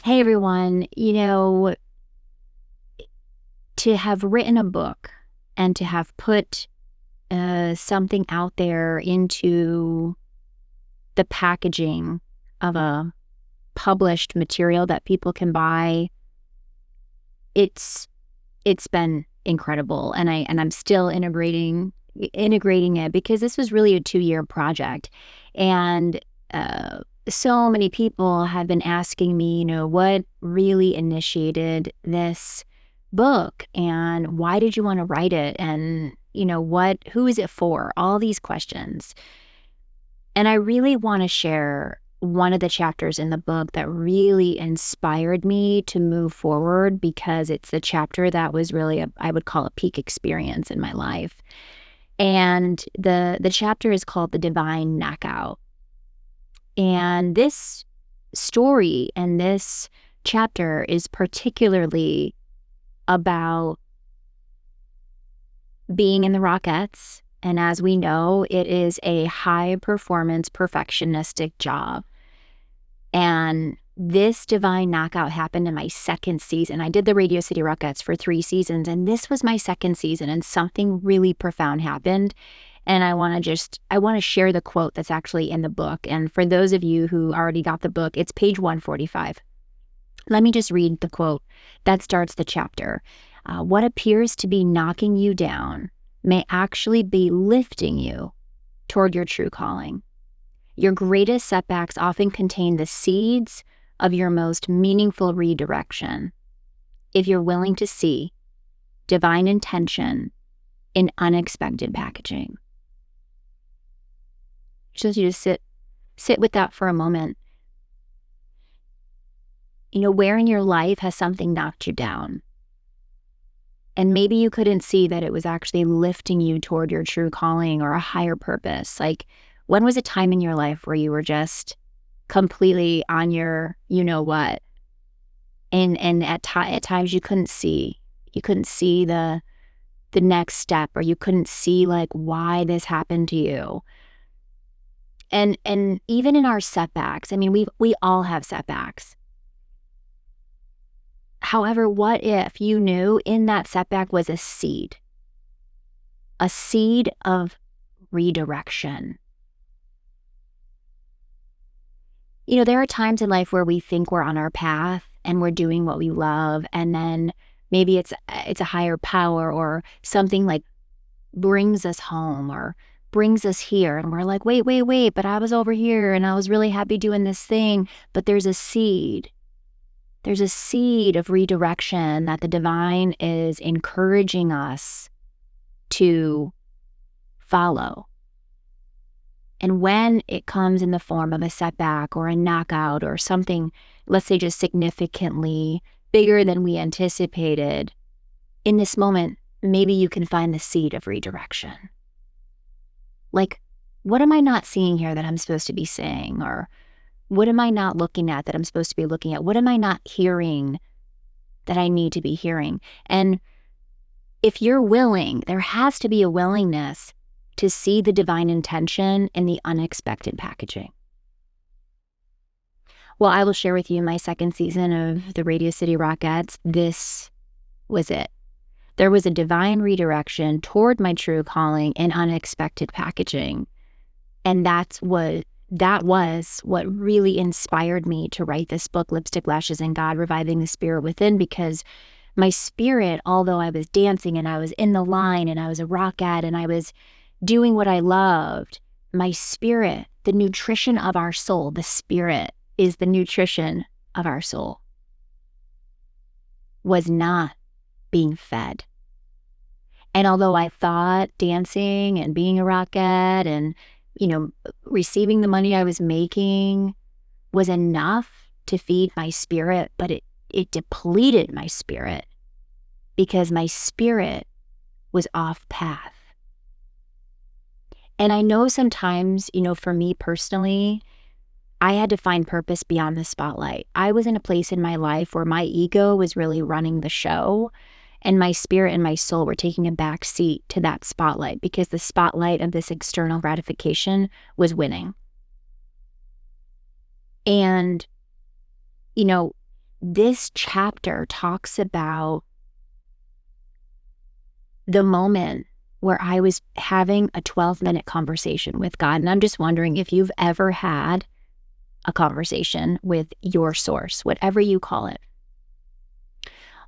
Hey everyone, to have written a book and to have put something out there into the packaging of a published material that people can buy, it's been incredible, and I'm still integrating it because this was really a 2-year project, and so many people have been asking me, what really initiated this book and why did you want to write it, and who is it for? All these questions. And I really want to share one of the chapters in the book that really inspired me to move forward, because it's the chapter that was really I would call a peak experience in my life. And the chapter is called The Divine Knockout. And this story and this chapter is particularly about being in the Rockettes. And as we know, it is a high performance, perfectionistic job. And this divine knockout happened in my second season. I did the Radio City Rockettes for 3 seasons, and this was my second season, and something really profound happened. And I want to share the quote that's actually in the book. And for those of you who already got the book, it's page 145. Let me just read the quote that starts the chapter. What appears to be knocking you down may actually be lifting you toward your true calling. Your greatest setbacks often contain the seeds of your most meaningful redirection. If you're willing to see divine intention in unexpected packaging. Just you to sit with that for a moment. Where in your life has something knocked you down? And maybe you couldn't see that it was actually lifting you toward your true calling or a higher purpose. Like, when was a time in your life where you were just completely on your you-know-what? And at times you couldn't see. You couldn't see the next step, or you couldn't see like why this happened to you. And even in our setbacks, I mean, we all have setbacks. However, what if you knew in that setback was a seed of redirection? There are times in life where we think we're on our path and we're doing what we love, and then maybe it's a higher power or something like brings us home or brings us here, and we're like, wait, but I was over here and I was really happy doing this thing. But there's a seed of redirection that the divine is encouraging us to follow. And when it comes in the form of a setback or a knockout or something, let's say just significantly bigger than we anticipated, in this moment, maybe you can find the seed of redirection. Like, what am I not seeing here that I'm supposed to be saying? Or what am I not looking at that I'm supposed to be looking at? What am I not hearing that I need to be hearing? And if you're willing, there has to be a willingness to see the divine intention in the unexpected packaging. Well, I will share with you my second season of the Radio City Rockettes. This was it. There was a divine redirection toward my true calling in unexpected packaging. And that was what really inspired me to write this book, Lipstick, Lashes, and God, Reviving the Spirit Within, because my spirit, although I was dancing and I was in the line and I was a rockette and I was doing what I loved, my spirit, the nutrition of our soul, the spirit is the nutrition of our soul, was not being fed. And although I thought dancing and being a rockette and, receiving the money I was making was enough to feed my spirit, but it depleted my spirit because my spirit was off path. And I know sometimes, for me personally, I had to find purpose beyond the spotlight. I was in a place in my life where my ego was really running the show, and my spirit and my soul were taking a back seat to that spotlight because the spotlight of this external gratification was winning. And, this chapter talks about the moment where I was having a 12-minute conversation with God. And I'm just wondering if you've ever had a conversation with your source, whatever you call it.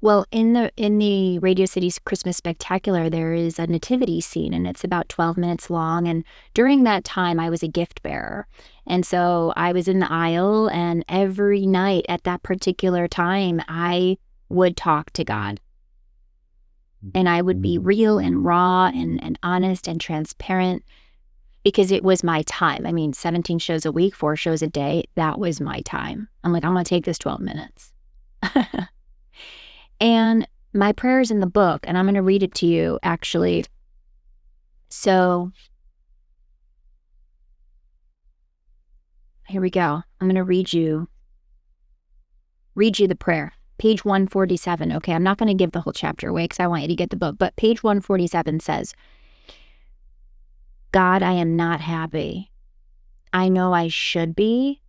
Well, in the Radio City's Christmas Spectacular, there is a nativity scene, and it's about 12 minutes long. And during that time, I was a gift bearer. And so I was in the aisle, and every night at that particular time, I would talk to God. And I would be real and raw and honest and transparent, because it was my time. I mean, 17 shows a week, 4 shows a day. That was my time. I'm like, I'm going to take this 12 minutes. And my prayer is in the book, and I'm going to read it to you, actually. So here we go. I'm going to read you the prayer. Page 147. Okay, I'm not going to give the whole chapter away because I want you to get the book. But page 147 says, God, I am not happy. I know I should be.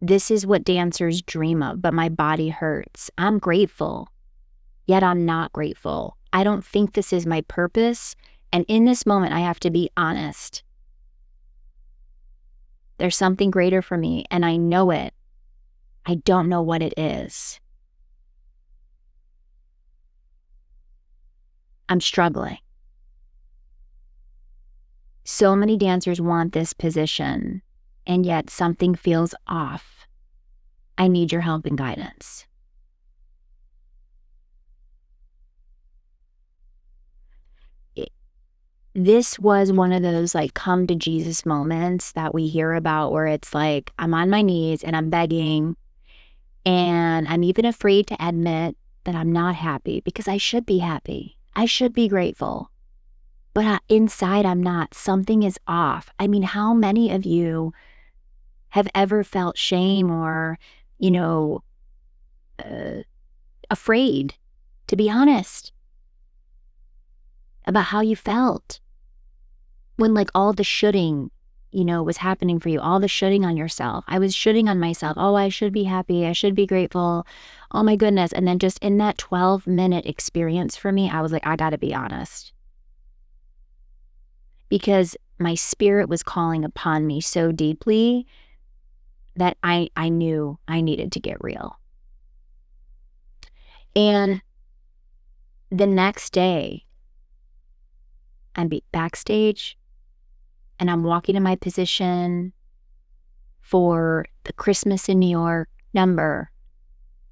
This is what dancers dream of, but my body hurts. I'm grateful, yet I'm not grateful. I don't think this is my purpose, and in this moment, I have to be honest. There's something greater for me, and I know it. I don't know what it is. I'm struggling. So many dancers want this position, and yet something feels off. I need your help and guidance. This was one of those like come to Jesus moments that we hear about, where it's like, I'm on my knees and I'm begging, and I'm even afraid to admit that I'm not happy, because I should be happy. I should be grateful. But inside I'm not. Something is off. I mean, how many of you have ever felt shame or, afraid to be honest about how you felt when like all the shoulding, was happening for you, all the shoulding on yourself. I was shoulding on myself. Oh, I should be happy. I should be grateful. Oh my goodness. And then just in that 12-minute experience for me, I was like, I got to be honest. Because my spirit was calling upon me so deeply that I knew I needed to get real. And the next day, I'm backstage, and I'm walking in my position for the Christmas in New York number,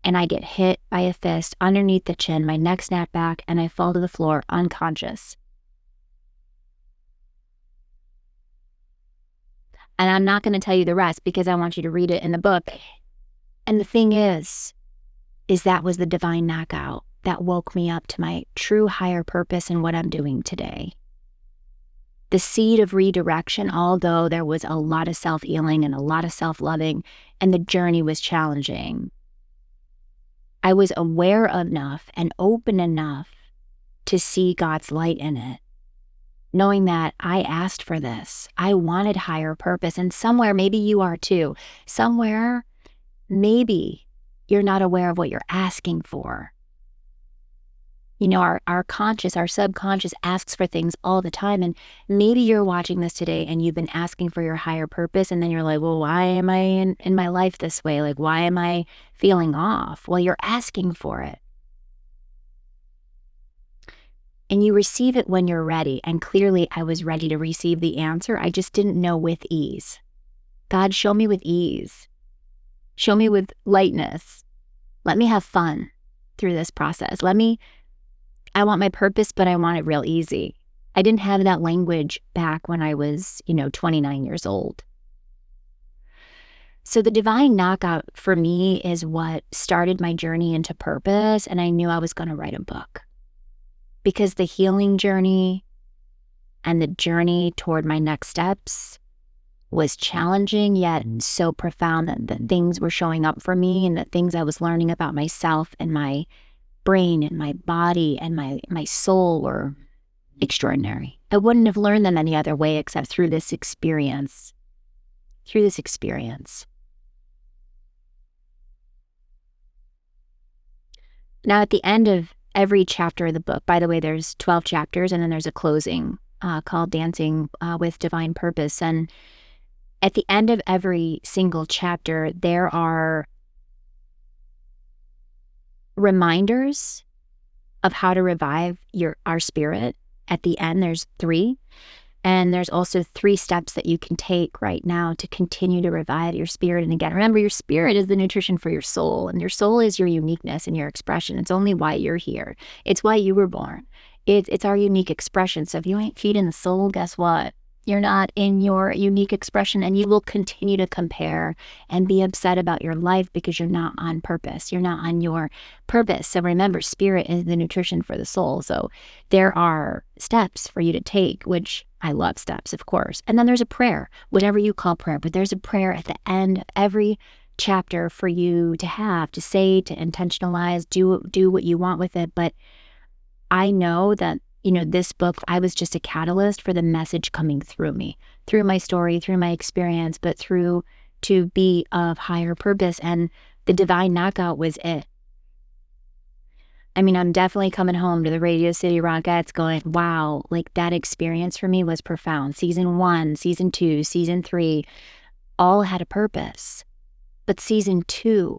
and I get hit by a fist underneath the chin, my neck snapped back, and I fall to the floor unconscious. And I'm not going to tell you the rest because I want you to read it in the book. And the thing is that was the divine knockout that woke me up to my true higher purpose and what I'm doing today. The seed of redirection, although there was a lot of self-healing and a lot of self-loving, and the journey was challenging, I was aware enough and open enough to see God's light in it. Knowing that I asked for this, I wanted higher purpose, and somewhere, maybe you are too, somewhere, maybe you're not aware of what you're asking for. Our conscious, our subconscious asks for things all the time, and maybe you're watching this today and you've been asking for your higher purpose, and then you're like, well, why am I in my life this way? Like, why am I feeling off? Well, you're asking for it. And you receive it when you're ready. And clearly I was ready to receive the answer. I just didn't know with ease. God, show me with ease. Show me with lightness. Let me have fun through this process. I want my purpose, but I want it real easy. I didn't have that language back when I was, 29 years old. So the divine knockout for me is what started my journey into purpose. And I knew I was going to write a book. Because the healing journey and the journey toward my next steps was challenging, yet so profound that things were showing up for me, and the things I was learning about myself and my brain and my body and my soul were extraordinary. I wouldn't have learned them any other way except through this experience. Now, at the end of every chapter of the book, by the way, there's 12 chapters, and then there's a closing called Dancing with Divine Purpose. And at the end of every single chapter, there are reminders of how to revive our spirit. At the end, there's 3. And there's also 3 steps that you can take right now to continue to revive your spirit. And again, remember, your spirit is the nutrition for your soul, and your soul is your uniqueness and your expression. It's only why you're here. It's why you were born. It's our unique expression. So if you ain't feeding the soul, guess what? You're not in your unique expression, and you will continue to compare and be upset about your life because you're not on purpose. You're not on your purpose. So remember, spirit is the nutrition for the soul. So there are steps for you to take, which I love steps, of course. And then there's a prayer, whatever you call prayer, but there's a prayer at the end of every chapter for you to have, to say, to intentionalize, do what you want with it. But I know that, this book, I was just a catalyst for the message coming through me, through my story, through my experience, but through to be of higher purpose. And the Divine Knockout was it. I mean, I'm definitely coming home to the Radio City Rockettes going, wow, like that experience for me was profound. Season 1, Season 2, Season 3, all had a purpose. But Season 2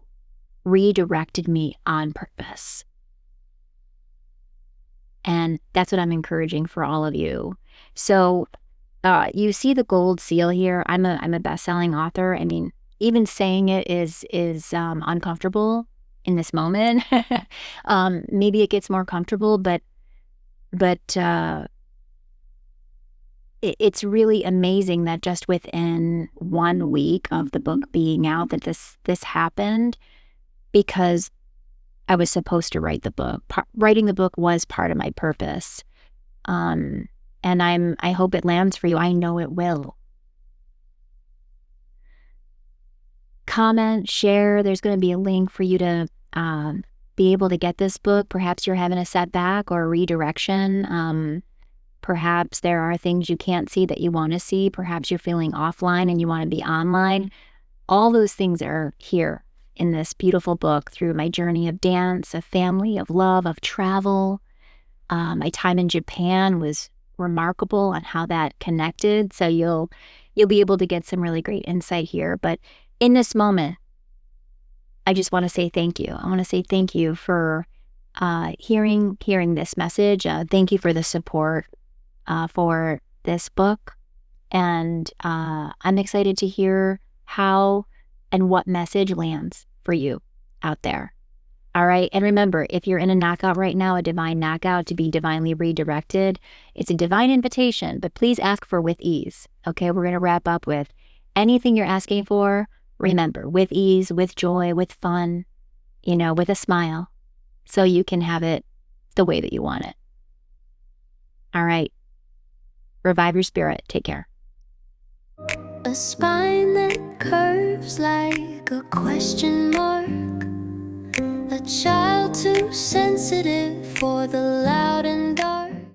redirected me on purpose. And that's what I'm encouraging for all of you. So you see the gold seal here. I'm a best-selling author. I mean, even saying it is uncomfortable in this moment. Maybe it gets more comfortable, but it's really amazing that just within 1 week of the book being out that this happened, because I was supposed to write the book. Writing the book was part of my purpose. And I hope it lands for you. I know it will. Comment, share. There's going to be a link for you to be able to get this book. Perhaps you're having a setback or a redirection. Perhaps there are things you can't see that you want to see. Perhaps you're feeling offline and you want to be online. All those things are here in this beautiful book through my journey of dance, of family, of love, of travel. My time in Japan was remarkable on how that connected. So you'll be able to get some really great insight here. But in this moment, I just want to say thank you. I want to say thank you for hearing this message. Thank you for the support for this book. And I'm excited to hear how and what message lands for you out there. All right. And remember, if you're in a knockout right now, a divine knockout to be divinely redirected, it's a divine invitation, but please ask for with ease. Okay. We're going to wrap up with anything you're asking for. Remember, with ease, with joy, with fun, with a smile, so you can have it the way that you want it. All right. Revive your spirit. Take care. A spine that curves like a question mark. A child too sensitive for the loud and dark.